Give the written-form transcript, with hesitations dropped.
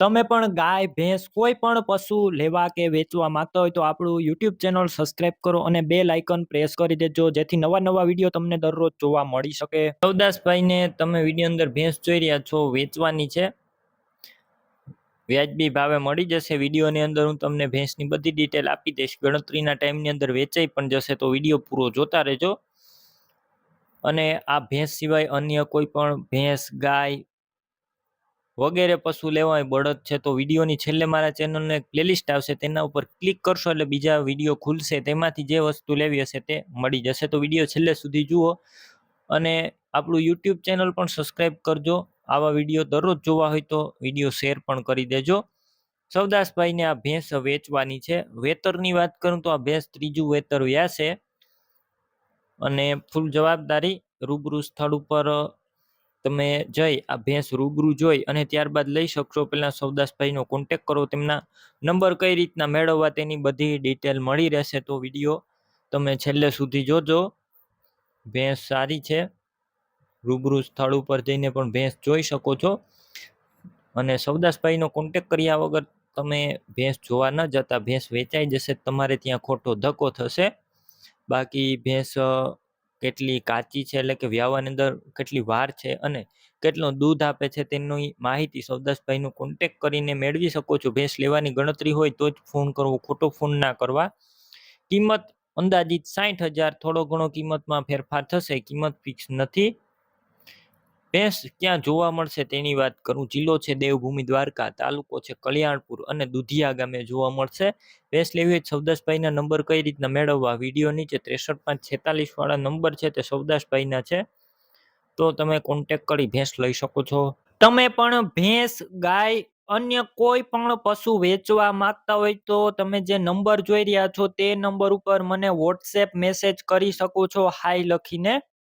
તમે પણ ગાય, ભેંસ કોઈ પણ પશુ લેવા કે વેચવા માંગતા હોય તો આપણું YouTube ચેનલ સબસ્ક્રાઇબ કરો અને બેલ આઇકન પ્રેસ કરી દેજો જેથી નવા વિડીયો તમને દરરોજ જોવા મળી શકે. સૌદાસભાઈને તમે વિડીયો અંદર ભેંસ જોઈ રહ્યા છો, વેચવાની છે. વ્યાજબી ભાવે મળી જશે. વિડીયોની અંદર હું તમને ભેંસની બધી ડિટેલ આપી દઈશ. ગણતરીના ટાઈમની અંદર વેચાઈ પણ જશે, તો વિડીયો પૂરો જોતા રહેજો. અને આ ભેંસ સિવાય અન્ય કોઈ પણ ભેંસ, ગાય વગેરે પશુ લેવા હોય, બળદ છે, તો વિડીયોની છેલ્લે મારા ચેનલનો એક પ્લેલિસ્ટ આવશે, તેના ઉપર ક્લિક કરશો એટલે બીજા વિડીયો ખુલશે, તેમાંથી જે વસ્તુ લેવી હશે તે મળી જશે. તો વિડીયો છેલ્લે સુધી જુઓ અને આપણું YouTube ચેનલ પણ સબસ્ક્રાઇબ કરજો. આવા વિડીયો દરરોજ જોવા હોય તો વિડીયો શેર પણ કરી દેજો. સૌદાસભાઈને આ ભેંસ વેચવાની છે. વેતરની વાત કરું તો આ ભેંસ ત્રીજું વેતર વ્યાસે અને ફૂલ જવાબદારી. રૂબરૂ સ્થળ ઉપર તમે જઈ આ ભેંસ રૂબરૂ જોઈ અને ત્યારબાદ લઈ શકશો. પહેલા સૌદાસભાઈનો કોન્ટેક કરો, તેમના નંબર કઈ રીતના મેળવવા તેની બધી ડિટેલ મળી રહેશે. તો વિડીયો તમે છેલ્લે સુધી જોજો. ભેંસ સારી છે, રૂબરૂ સ્થળ ઉપર જઈને પણ ભેંસ જોઈ શકો છો. અને સૌદાસભાઈનો કોન્ટેક કર્યા વગર તમે ભેંસ જોવા ન જતા, ભેંસ વેચાઈ જશે, તમારે ત્યાં ખોટો ધક્કો થશે. બાકી ભેંસ કેટલી કાચી છે, એટલે કે વ્યાવાની અંદર કેટલી વાર છે અને કેટલું દૂધ આપે છે તેની માહિતી સૌદાસભાઈનો કોન્ટેક કરીને મેળવી શકો છો. ભેંસ લેવાની ગણતરી હોય તો જ ફોન કરવો, ખોટો ફોન ના કરવા. કિંમત અંદાજિત 60,000, થોડો ઘણો કિંમતમાં ફેરફાર થશે, કિંમત ફિક્સ નથી. ભેંસ ક્યાં જોવા મળશે તેની વાત કરું. જિલ્લો છે દેવભૂમિ દ્વારકા, તાલુકો છે કલ્યાણપુર અને દુધિયા ગામે જોવા મળશે. ભેંસ લેવી હોય સૌદાસભાઈના નંબર કઈ રીતના મેળવવા, વિડીયો નીચે 63,546 વાળા નંબર છે તે સૌદાસભાઈના છે, તો તમે કોન્ટેક કરી ભેંસ લઈ શકો છો. તમે પણ ભેંસ, ગાય, અન્ય કોઈ પણ પશુ વેચવા માંગતા હોય તો તમે જે નંબર જોઈ રહ્યા છો તે નંબર ઉપર મને વોટ્સએપ મેસેજ કરી શકો છો, હાય લખીને.